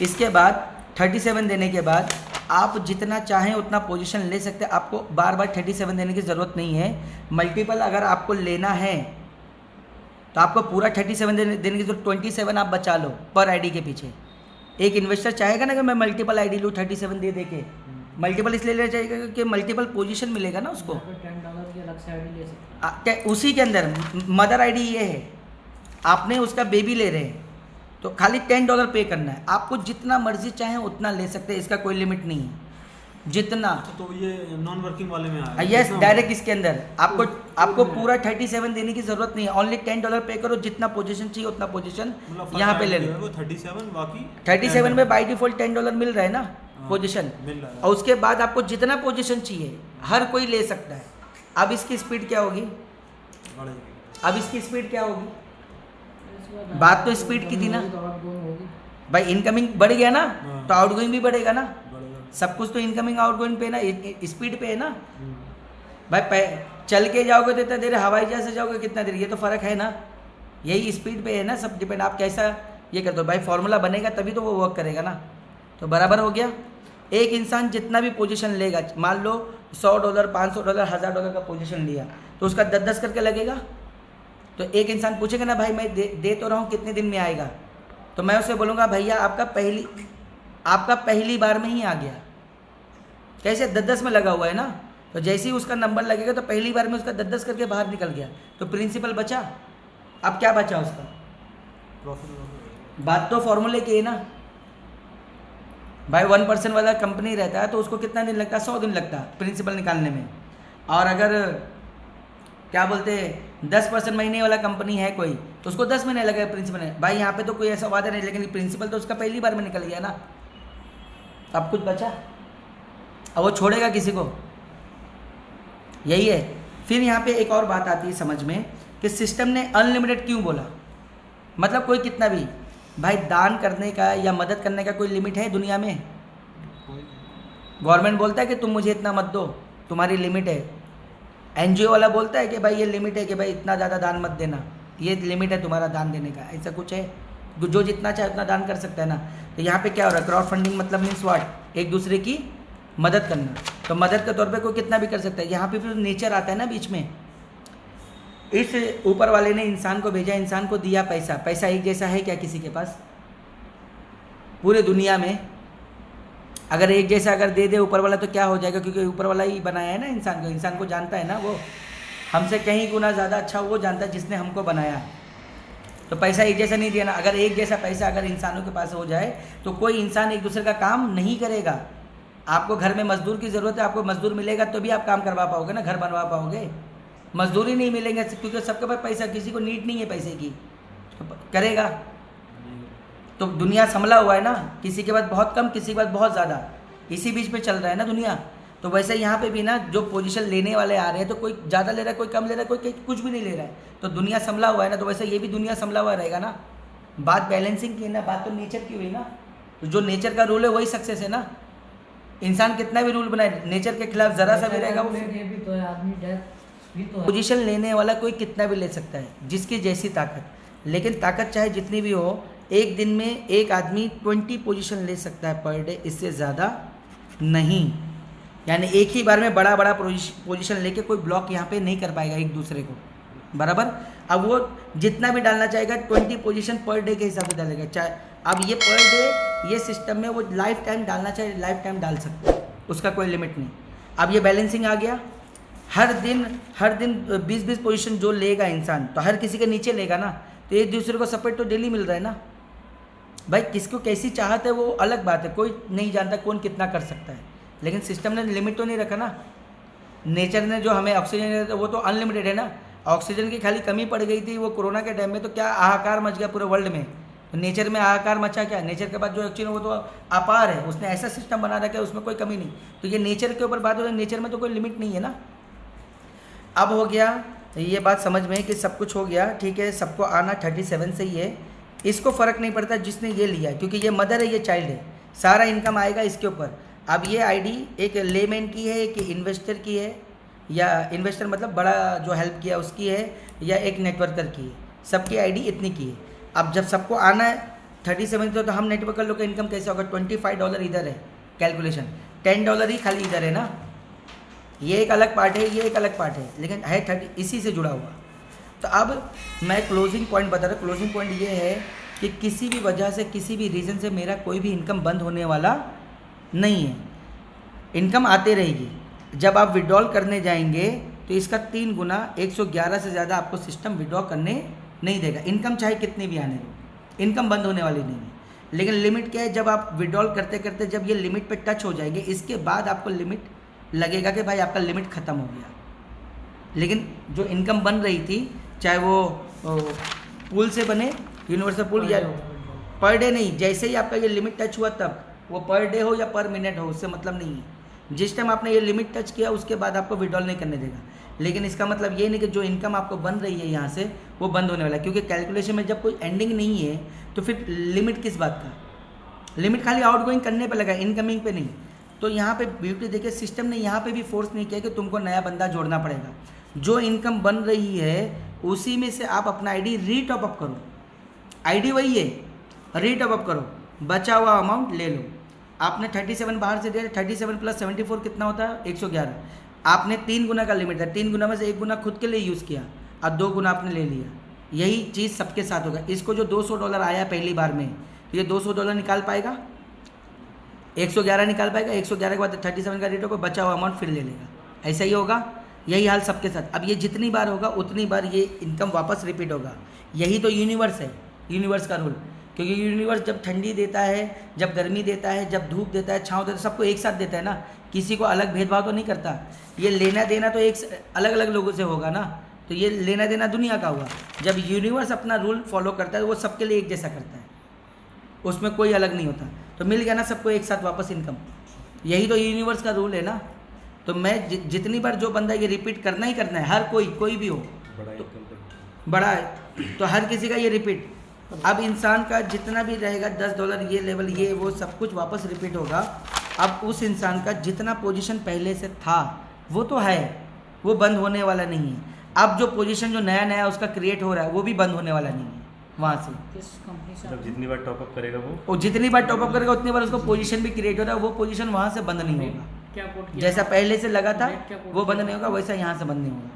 इसके बाद 37 देने के बाद आप जितना चाहें उतना पोजीशन ले सकते हैं, आपको बार बार 37 देने की ज़रूरत नहीं है। मल्टीपल अगर आपको लेना है तो आपको पूरा 37 देने की जरूरत, 27 आप बचा लो पर आईडी के पीछे। एक इन्वेस्टर चाहेगा ना कि मैं मल्टीपल आईडी लूँ 37 दे के, मल्टीपल इसलिए लेना चाहिए कि मल्टीपल पोजीशन मिलेगा ना उसको। $10 की अलग से आईडी ले सकते हैं। उसी के अंदर मदर आईडी ये है, आपने उसका बेबी ले रहे हैं तो खाली $10 पे करना है। आपको जितना मर्जी चाहे उतना ले सकते हैं, इसका कोई लिमिट नहीं है, जितना। तो ये नॉन वर्किंग वाले में आया? यस, डायरेक्ट इसके अंदर आपको पूरा 37 देने की जरूरत नहीं है, ओनली $10 पे करो, जितना पोजीशन चाहिए उतना पोजीशन यहाँ पे ले लो। 37 बाकी 37 में बाई डिफॉल्ट $10 मिल रहा है ना पोजीशन, मिल रहा है। और उसके बाद आपको जितना पोजीशन चाहिए हर कोई ले सकता है। अब इसकी स्पीड क्या होगी? अब इसकी स्पीड क्या होगी? बात तो स्पीड की थी ना भाई, इनकमिंग बढ़ गया ना तो आउटगोइंग भी बढ़ेगा ना। सब कुछ तो इनकमिंग आउटगोइंग पे ना, स्पीड पे है ना भाई। चल के जाओगे तो इतना देर, हवाई जहाज से जाओगे कितना देर, ये तो फ़र्क है ना। यही स्पीड पे है ना, सब डिपेंड आप कैसा ये करते हो भाई। फॉर्मूला बनेगा तभी तो वो वर्क करेगा ना। तो बराबर हो गया। एक इंसान जितना भी पोजीशन लेगा, मान लो $100, $500, $1000 का पोजीशन लिया तो उसका 10-10 करके लगेगा। तो एक इंसान पूछेगा ना भाई मैं दे तो रहा हूँ, कितने दिन में आएगा? तो मैं उसे बोलूँगा भैया आपका पहली बार में ही आ गया। कैसे? 10-10 में लगा हुआ है ना, तो जैसे ही उसका नंबर लगेगा तो पहली बार में उसका 10-10 करके बाहर निकल गया, तो प्रिंसिपल बचा। अब क्या बचा उसका? बात तो फॉर्मूले की है ना भाई। 1% वाला कंपनी रहता है तो उसको कितना दिन लगता है? 100 दिन लगता है प्रिंसिपल निकालने में। और अगर क्या बोलते हैं 10% महीने वाला कंपनी है कोई, तो उसको 10 महीने लगे प्रिंसिपल है। भाई यहाँ पे तो कोई ऐसा वादा नहीं, लेकिन प्रिंसिपल तो उसका पहली बार में निकल गया ना, अब कुछ बचा? अब वो छोड़ेगा किसी को? यही है। फिर यहाँ पे एक और बात आती है समझ में कि सिस्टम ने अनलिमिटेड क्यों बोला? मतलब कोई कितना भी, भाई दान करने का या मदद करने का कोई लिमिट है दुनिया में? गवर्नमेंट बोलता है कि तुम मुझे इतना मत दो, तुम्हारी लिमिट है। एनजीओ वाला बोलता है कि भाई ये लिमिट है कि भाई इतना ज़्यादा दान मत देना, ये लिमिट है तुम्हारा दान देने का, ऐसा कुछ है? जो जितना चाहे उतना दान कर सकता है ना। तो यहाँ पे क्या हो रहा है, क्राउड फंडिंग मतलब मीन्स व्हाट, एक दूसरे की मदद करना। तो मदद के तौर पे कोई कितना भी कर सकता है। यहाँ पे फिर नेचर आता है ना बीच में। इस ऊपर वाले ने इंसान को भेजा, इंसान को दिया पैसा। पैसा एक जैसा है क्या किसी के पास? पूरे दुनिया में अगर एक जैसा अगर दे दे ऊपर वाला तो क्या हो जाएगा? क्योंकि ऊपर वाला ही बनाया है ना इंसान को, इंसान को जानता है ना, वो हमसे कहीं गुना ज़्यादा अच्छा वो जानता है जिसने हमको बनाया है। तो पैसा एक जैसा नहीं दिया ना। अगर एक जैसा पैसा अगर इंसानों के पास हो जाए तो कोई इंसान एक दूसरे का काम नहीं करेगा। आपको घर में मजदूर की ज़रूरत है, आपको मजदूर मिलेगा तो भी आप काम करवा पाओगे ना, घर बनवा पाओगे। मजदूरी नहीं मिलेंगे क्योंकि सबके पास पैसा, किसी को नीड नहीं है पैसे की, तो करेगा। तो दुनिया संभला हुआ है ना, किसी के पास बहुत कम, किसी के पास बहुत ज़्यादा, इसी बीच में चल रहा है ना दुनिया। तो वैसे यहाँ पे भी ना जो पोजीशन लेने वाले आ रहे हैं तो कोई ज़्यादा ले रहा है, कोई कम ले रहा है, कोई कुछ भी नहीं ले रहा है। तो दुनिया संभला हुआ है ना, तो वैसे ये भी दुनिया संभला हुआ रहेगा ना। बात बैलेंसिंग की है ना, बात तो नेचर की हुई ना। तो जो नेचर का रूल है वही सक्सेस है ना। इंसान कितना भी रूल बनाए, नेचर के खिलाफ ज़रा सा भी रहेगा वो। पोजीशन लेने वाला कोई कितना भी ले सकता है, जिसकी जैसी ताकत। लेकिन ताकत चाहे जितनी भी हो, एक दिन में एक आदमी 20 पोजीशन ले सकता है पर डे, इससे ज़्यादा नहीं। यानी एक ही बार में बड़ा बड़ा पोजीशन लेके कोई ब्लॉक यहाँ पे नहीं कर पाएगा एक दूसरे को, बराबर। अब वो जितना भी डालना चाहेगा 20 पोजीशन पर डे के हिसाब से डालेगा। चाहे अब ये पर डे ये सिस्टम में वो लाइफ टाइम डालना चाहे लाइफ टाइम डाल सकता है, उसका कोई लिमिट नहीं। अब ये बैलेंसिंग आ गया। हर दिन 20-20 पोजीशन जो लेगा इंसान, तो हर किसी के नीचे लेगा ना, तो एक दूसरे को सपोर्ट तो डेली मिल रहा है ना। भाई किसको कैसी चाहत है वो अलग बात है, कोई नहीं जानता कौन कितना कर सकता है, लेकिन सिस्टम ने लिमिट तो नहीं रखा ना। नेचर ने जो हमें ऑक्सीजन दिया वो तो अनलिमिटेड है ना। ऑक्सीजन की खाली कमी पड़ गई थी वो कोरोना के टाइम में, तो क्या हाहाकार मच गया पूरे वर्ल्ड में। तो नेचर में हाहाकार मचा क्या? नेचर के बाद जो ऑक्सीजन वो तो अपार है, उसने ऐसा सिस्टम बना रखा है उसमें कोई कमी नहीं। तो ये नेचर के ऊपर बात हो रही है, नेचर में तो कोई लिमिट नहीं है ना। अब हो गया ये बात समझ में कि सब कुछ हो गया, ठीक है। सबको आना 37 से ही है, इसको फ़र्क नहीं पड़ता जिसने ये लिया, क्योंकि ये मदर है, ये चाइल्ड है, सारा इनकम आएगा इसके ऊपर। अब ये आईडी एक लेमैन की है, एक इन्वेस्टर की है, या इन्वेस्टर मतलब बड़ा जो हेल्प किया उसकी है, या एक नेटवर्कर की है। सबकी आईडी इतनी की है। अब जब सबको आना है 37 तो हम नेटवर्कर लोग का इनकम कैसे होगा? $25 इधर है कैलकुलेशन, $10 ही खाली इधर है ना। ये एक अलग पार्ट है, ये एक अलग पार्ट है, लेकिन है 30 इसी से जुड़ा हुआ। तो अब मैं क्लोजिंग पॉइंट बता रहा हूँ। क्लोजिंग पॉइंट ये है कि किसी भी वजह से, किसी भी रीज़न से मेरा कोई भी इनकम बंद होने वाला नहीं है, इनकम आते रहेगी। जब आप विड्रॉल करने जाएंगे तो इसका 3 गुना 111 से ज़्यादा आपको सिस्टम विड्रॉ करने नहीं देगा। इनकम चाहे कितनी भी आने दो, इनकम बंद होने वाली नहीं है। लेकिन लिमिट क्या है? जब आप विड्रॉल करते करते जब ये लिमिट पे टच हो जाएंगे, इसके बाद आपको लिमिट लगेगा कि भाई आपका लिमिट ख़त्म हो गया। लेकिन जो इनकम बन रही थी, चाहे वो पूल से बने, यूनिवर्सल पूल, या पर डे नहीं, जैसे ही आपका ये लिमिट टच हुआ तब, वो पर डे हो या पर मिनट हो, उससे मतलब नहीं है। जिस टाइम आपने ये लिमिट टच किया उसके बाद आपको विड्रॉल नहीं करने देगा। लेकिन इसका मतलब ये नहीं कि जो इनकम आपको बन रही है यहाँ से वो बंद होने वाला है, क्योंकि कैलकुलेशन में जब कोई एंडिंग नहीं है तो फिर लिमिट किस बात का? लिमिट खाली आउट गोइंग करने पे लगा, इनकमिंग पे नहीं। तो यहाँ पे ब्यूटी देखिए, सिस्टम ने यहाँ पे भी फोर्स नहीं किया कि तुमको नया बंदा जोड़ना पड़ेगा। जो इनकम बन रही है उसी में से आप अपना आईडी रीटॉप अप करो। आईडी वही है, रीटॉप अप करो, बचा हुआ अमाउंट ले लो। आपने 37 बाहर से दिया, 37 + 74 कितना होता है? 111। आपने 3 गुना का लिमिट था, 3 गुना में से 1 गुना खुद के लिए यूज़ किया और 2 गुना आपने ले लिया। यही चीज़ सबके साथ होगा। इसको जो $200 आया पहली बार में, ये $200 निकाल पाएगा, 111 निकाल पाएगा, 111 के बाद 37 का रेट होगा, बचा हुआ अमाउंट फिर ले लेगा। ऐसा ही होगा, यही हाल सबके साथ। अब ये जितनी बार होगा उतनी बार ये इनकम वापस रिपीट होगा। यही तो यूनिवर्स है, यूनिवर्स का रूल। क्योंकि यूनिवर्स जब ठंडी देता है, जब गर्मी देता है, जब धूप देता है, छाँव देता है, सबको एक साथ देता है ना, किसी को अलग भेदभाव तो नहीं करता। ये लेना देना तो एक अलग अलग लोगों से होगा ना। तो ये लेना देना दुनिया का हुआ। जब यूनिवर्स अपना रूल फॉलो करता है तो वो सबके लिए एक जैसा करता है, उसमें कोई अलग नहीं होता। तो मिल गया ना सबको एक साथ वापस इनकम, यही तो यूनिवर्स का रूल है ना। तो मैं जितनी बार जो बंदा ये रिपीट करना ही करना है, हर कोई भी हो, तो बड़ा है तो हर किसी का ये रिपीट। अब इंसान का जितना भी रहेगा $10 ये लेवल ये वो सब कुछ वापस रिपीट होगा। अब उस इंसान का जितना पोजीशन पहले से था वो तो है, वो बंद होने वाला नहीं है। अब जो पोजीशन जो नया नया उसका क्रिएट हो रहा है वो भी बंद होने वाला नहीं है वहाँ से। किस कंपनी से? मतलब जितनी बार टॉपअप करेगा वो जितनी बार टॉपअप करेगा उतनी बार उसको पोजीशन भी क्रिएट हो रहा है, वो पोजीशन वहाँ से बंद नहीं होगा। क्या कोड किया? जैसा पहले से लगा था क्या कोड वो बंद किया? नहीं होगा, वैसा यहाँ से बंद नहीं होगा।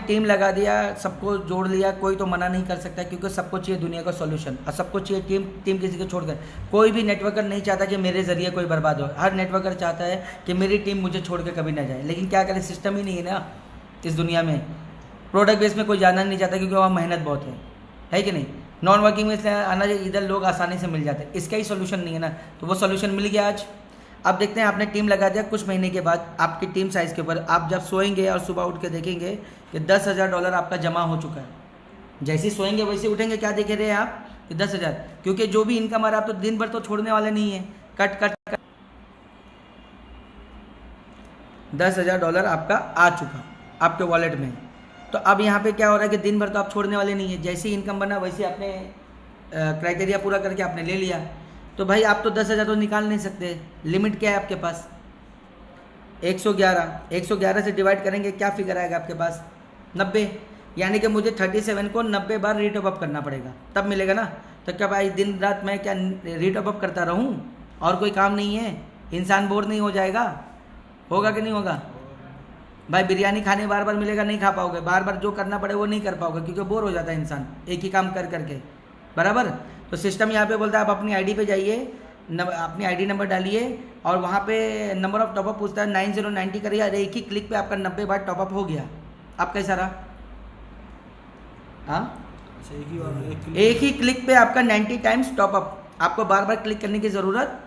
टीम लगा दिया, सबको जोड़ लिया, कोई तो मना नहीं कर सकता क्योंकि सबको चाहिए दुनिया का सॉल्यूशन और सबको चाहिए टीम किसी को छोड़कर। कोई भी नेटवर्कर नहीं चाहता कि मेरे ज़रिए कोई बर्बाद हो, हर नेटवर्कर चाहता है कि मेरी टीम मुझे छोड़ के कभी ना जाए। लेकिन क्या करें, सिस्टम ही नहीं है ना इस दुनिया में। प्रोडक्ट बेस में कोई जाना नहीं चाहता क्योंकि वहाँ मेहनत बहुत है कि नहीं। नॉन वर्किंग में इसलिए आना चाहिए, इधर लोग आसानी से मिल जाते हैं, इसका ही सोल्यूशन नहीं है ना, तो वो सोल्यूशन मिल गया आज। अब देखते हैं, आपने टीम लगा दिया, कुछ महीने के बाद आपकी टीम साइज़ के ऊपर आप जब सोएंगे और सुबह उठ के देखेंगे कि $10,000 आपका जमा हो चुका है। जैसे ही सोएंगे वैसे उठेंगे, क्या देख रहे हैं आप कि 10,000, क्योंकि जो भी इनकम आ रहा है आप तो दिन भर तो छोड़ने वाले नहीं है, कट $10,000 आपका आ चुका आपके वॉलेट में। तो अब यहाँ पे क्या हो रहा है कि दिन भर तो आप छोड़ने वाले नहीं है, जैसे ही इनकम बना वैसे आपने क्राइटेरिया पूरा करके आपने ले लिया। तो भाई आप तो 10,000 तो निकाल नहीं सकते, लिमिट क्या है आपके पास 111 से डिवाइड करेंगे क्या फिगर आएगा आपके पास 90, यानी कि मुझे 37 को 90 बार रीटॉप अप करना पड़ेगा तब मिलेगा ना। तो क्या भाई दिन रात मैं क्या रीटॉप अप करता रहूं और कोई काम नहीं है, इंसान बोर नहीं हो जाएगा? होगा कि नहीं होगा भाई? बिरयानी खाने बार बार मिलेगा, नहीं खा पाओगे, बार बार जो करना पड़े वो नहीं कर पाओगे क्योंकि बोर हो जाता है इंसान एक ही काम कर करके, बराबर। तो सिस्टम यहाँ पे बोलता है आप अपनी आईडी पे जाइए, अपनी आईडी नंबर डालिए और वहाँ पे नंबर ऑफ टॉपअप पूछता है 9090 करिए, अरे एक ही क्लिक पे आपका 90 बार टॉपअप हो गया। अब कैसा रहा? हाँ, एक ही क्लिक पे आपका 90 टाइम्स टॉपअप, आपको बार बार क्लिक करने की ज़रूरत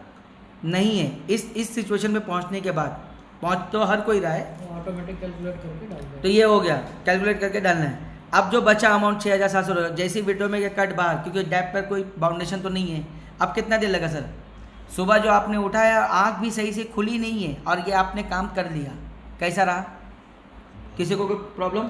नहीं है। इस सिचुएशन में पहुँचने के बाद, पहुँच तो हर कोई रहा है, ऑटोमेटिक कैलकुलेट करके डाल दो। तो ये हो गया, कैलकुलेट करके डालना है। अब जो बचा अमाउंट 6,700, जैसे विड्रॉ में कट बाहर, क्योंकि डैप पर कोई बाउंडेशन तो नहीं है। अब कितना देर लगा सर? सुबह जो आपने उठाया आँख भी सही से खुली नहीं है और ये आपने काम कर लिया, कैसा रहा? किसी को कोई प्रॉब्लम?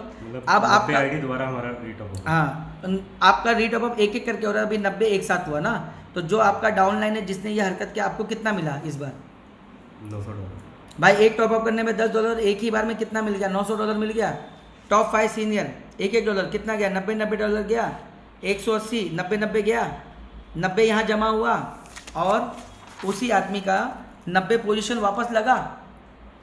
अब आपका आईडी दोबारा हमारा रीटॉप, हाँ आपका रीटॉप अप एक एक करके हो रहा है, अभी 90 एक साथ हुआ ना। तो जो आपका डाउन लाइन है जिसने ये हरकत किया, आपको कितना मिला इस बार? $900 भाई एक टॉपअप करने में $10, एक ही बार में कितना मिल गया? $900 मिल गया। टॉप 5 सीनियर $1 कितना गया? $90 गया, 180 90 गया, 90 यहाँ जमा हुआ और उसी आदमी का 90 पोजीशन वापस लगा।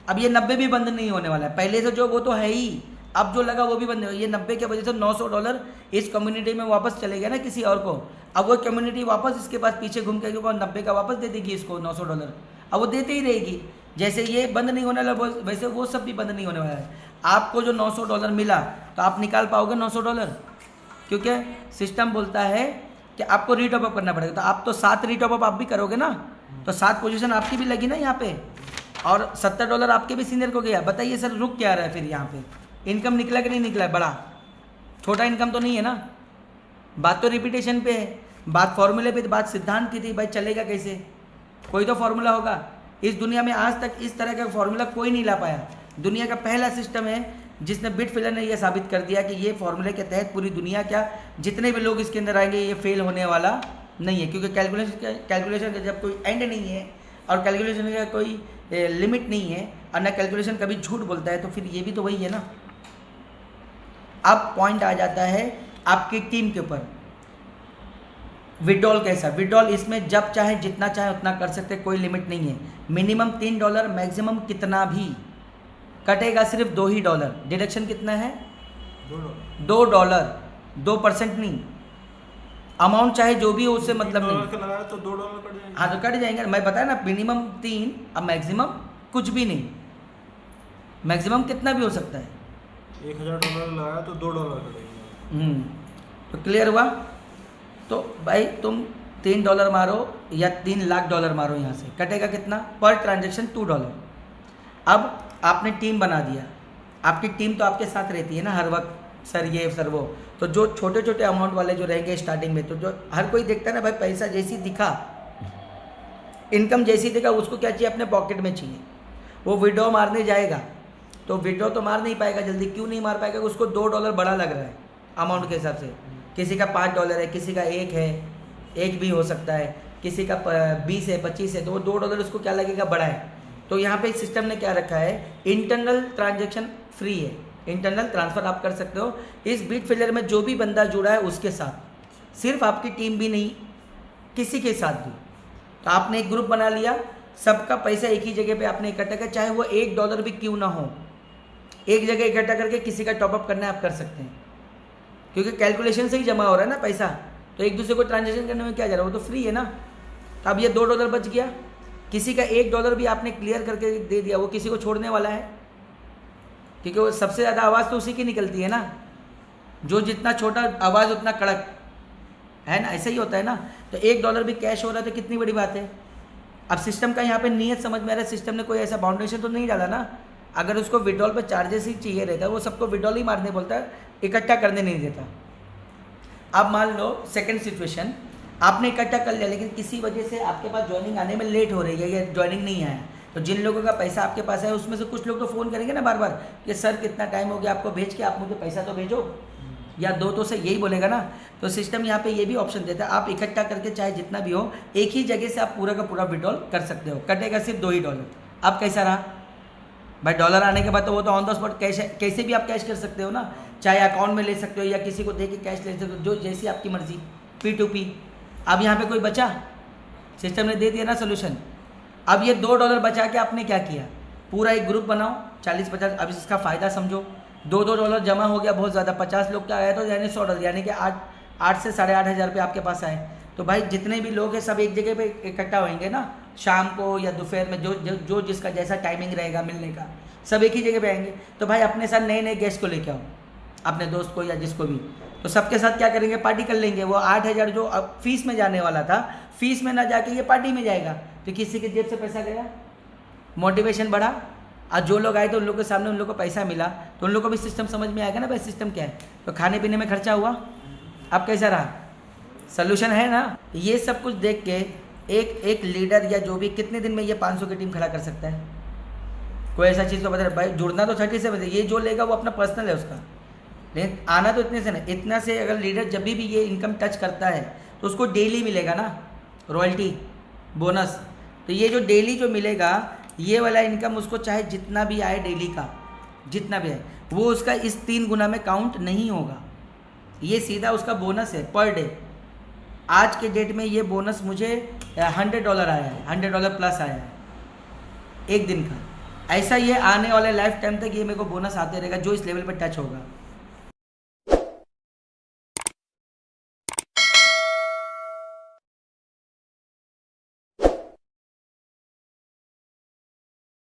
अब ये 90 भी बंद नहीं होने वाला है, पहले से जो वो तो है ही, अब जो लगा वो भी बंद नहीं। ये 90 के वजह से $900 इस कम्युनिटी में वापस चले गया ना किसी और को। अब वो कम्युनिटी वापस इसके पास पीछे घूम के 90 का वापस दे देगी इसको $900, अब वो देते ही रहेगी। जैसे ये बंद नहीं होने वाला वैसे वो सब भी बंद नहीं होने वाला है। आपको जो $900 मिला तो आप निकाल पाओगे $900, क्योंकि सिस्टम बोलता है कि आपको रीटॉप अप करना पड़ेगा। तो आप तो 7 रीटॉप अप आप भी करोगे ना, तो 7 पोजीशन आपकी भी लगी ना यहाँ पे, और $70 आपके भी सीनियर को गया। बताइए सर रुक क्या रहा है फिर यहाँ पे? इनकम निकला कि नहीं निकला है? बड़ा छोटा इनकम तो नहीं है ना। बात तो रिपीटेशन पे है, बात फॉर्मूले पे, बात सिद्धांत की थी। भाई चलेगा कैसे? कोई तो फॉर्मूला होगा। इस दुनिया में आज तक इस तरह का फॉर्मूला कोई नहीं ला पाया। दुनिया का पहला सिस्टम है जिसने बिटफिलर ने यह साबित कर दिया कि ये फॉर्मूले के तहत पूरी दुनिया क्या जितने भी लोग इसके अंदर आएंगे ये फेल होने वाला नहीं है, क्योंकि कैलकुलेशन का जब कोई एंड नहीं है और कैलकुलेशन का कोई लिमिट नहीं है और ना कैलकुलेशन कभी झूठ बोलता है, तो फिर ये भी तो वही है ना। अब पॉइंट आ जाता है आपकी टीम के ऊपर। विड्रॉल कैसा? विड्रॉल इसमें जब चाहे जितना चाहे उतना कर सकते, कोई लिमिट नहीं है। मिनिमम $3, मैक्सिमम कितना भी कटेगा, सिर्फ $2 ही। डिडक्शन कितना है? $2, 2% नहीं। अमाउंट चाहे जो भी हो उससे मतलब नहीं। लगाया तो $2 कट जाएंगे। हाँ तो कट जाएंगे, मैं बताया ना, मिनिमम 3, अब मैक्सिमम कुछ भी नहीं। मैक्सिमम कितना भी हो सकता है। $1,000 लगाया तो $2 कटेंगे। तो क्लियर हुआ? तो भाई तुम $3 मारो या $3 लाख मारो, यहाँ से कटेगा कितना? Per transaction $2। अब आपने टीम बना दिया, आपकी टीम तो आपके साथ रहती है ना हर वक्त, सर ये सर वो। तो जो छोटे छोटे अमाउंट वाले जो रहेंगे स्टार्टिंग में, तो जो हर कोई देखता है ना भाई, पैसा जैसी दिखा, इनकम जैसी दिखा, उसको क्या चाहिए, अपने पॉकेट में चाहिए। वो विड्रॉ मारने जाएगा तो विड्रॉ तो मार नहीं पाएगा जल्दी। क्यों नहीं मार पाएगा? उसको $2 बड़ा लग रहा है अमाउंट के हिसाब से। किसी का $5 है, किसी का 1 है, 1 भी हो सकता है, किसी का 20 है, 25 है, तो वो $2 उसको क्या लगेगा, बड़ा है। तो यहाँ पे सिस्टम ने क्या रखा है, इंटरनल ट्रांजेक्शन फ्री है, इंटरनल ट्रांसफ़र आप कर सकते हो इस बिटफिलर में जो भी बंदा जुड़ा है उसके साथ, सिर्फ आपकी टीम भी नहीं, किसी के साथ भी। तो आपने एक ग्रुप बना लिया, सबका पैसा एक ही जगह पे आपने इकट्ठा किया, चाहे वो $1 भी क्यों ना हो, एक जगह इकट्ठा करके किसी का टॉपअप करना है आप कर सकते हैं, क्योंकि कैलकुलेशन से ही जमा हो रहा है ना पैसा। तो एक दूसरे को ट्रांजेक्शन करने में क्या जा रहा है, वो तो फ्री है ना। तो अब ये $2 बच गया, किसी का $1 भी आपने क्लियर करके दे दिया, वो किसी को छोड़ने वाला है, क्योंकि वो सबसे ज़्यादा आवाज़ तो उसी की निकलती है ना, जो जितना छोटा आवाज़ उतना कड़क है ना, ऐसा ही होता है ना। तो $1 भी कैश हो रहा है तो कितनी बड़ी बात है। अब सिस्टम का यहाँ पे नियत समझ में आ रहा है, सिस्टम ने कोई ऐसा बाउंडेशन तो नहीं डाला ना। अगर उसको विड्रॉल पे चार्जेस ही चाहिए रहता है, वो सबको विड्रॉल ही मारने बोलता है, इकट्ठा करने नहीं देता। अब मान लो सेकंड सिचुएशन, आपने इकट्ठा कर लिया लेकिन किसी वजह से आपके पास ज्वाइनिंग आने में लेट हो रही है या ज्वाइनिंग नहीं आया, तो जिन लोगों का पैसा आपके पास है उसमें से कुछ लोग तो फ़ोन करेंगे ना बार बार कि सर कितना टाइम हो गया आपको भेज के, आप मुझे पैसा तो भेजो, या दो तो से यही बोलेगा ना। तो सिस्टम यहाँ पे ये भी ऑप्शन देता है, आप इकट्ठा करके चाहे जितना भी हो एक ही जगह से आप पूरा का पूरा विड्रॉल कर सकते हो, कटेगा सिर्फ $2 ही। अब कैसा रहा भाई, $1 आने के बाद तो वो तो ऑन द स्पॉट कैश है, कैसे भी आप कैश कर सकते हो ना, चाहे अकाउंट में ले सकते हो या किसी को दे के कैश ले सकते हो, जो जैसी आपकी मर्जी, P2P। अब यहाँ पे कोई बचा, सिस्टम ने दे दिया ना सोल्यूशन। अब ये $2 बचा के आपने क्या किया, पूरा एक ग्रुप बनाओ 40-50। अब इसका फ़ायदा समझो, $2 जमा हो गया बहुत ज़्यादा, 50 लोग का आया तो यानी $100, यानी कि 8 से 8,500 रुपये आपके पास आए। तो भाई जितने भी लोग हैं सब एक जगह पे इकट्ठा होंगे ना, शाम को या दोपहर में, जो जिसका जैसा टाइमिंग रहेगा मिलने का, सब एक ही जगह पे आएंगे। तो भाई अपने साथ नए नए गेस्ट को लेके आओ, अपने दोस्त को या जिसको भी, तो सबके साथ क्या करेंगे, पार्टी कर लेंगे। वो 8,000 जो अब फीस में जाने वाला था, फीस में ना जाके ये पार्टी में जाएगा, तो किसी की जेब से पैसा गया, मोटिवेशन बढ़ा। आज जो लोग आए तो उन लोगों के सामने उन लोगों को पैसा मिला, तो उन लोगों को भी सिस्टम समझ में आएगा ना भाई सिस्टम क्या है। तो खाने पीने में खर्चा हुआ, अब कैसा रहा, सोल्यूशन है ना। ये सब कुछ देख के एक लीडर या जो भी कितने दिन में ये 500 की टीम खड़ा कर सकता है, कोई ऐसा चीज़ तो बता रहे भाई। जुड़ना तो 30 से बता, ये जो लेगा वो अपना पर्सनल है उसका, लेकिन आना तो इतने से ना, इतना से अगर लीडर जब भी ये इनकम टच करता है तो उसको डेली मिलेगा ना रॉयल्टी बोनस। तो ये जो डेली जो मिलेगा ये वाला इनकम उसको चाहे जितना भी आए डेली का, जितना भी आए, वो उसका इस 3 गुना में काउंट नहीं होगा। ये सीधा उसका बोनस है पर डे। आज के डेट में ये बोनस मुझे $100 आया है, $100 प्लस आया है एक दिन का। ऐसा ये आने वाले लाइफ टाइम तक ये मेरे को बोनस आते रहेगा जो इस लेवल पर टच होगा।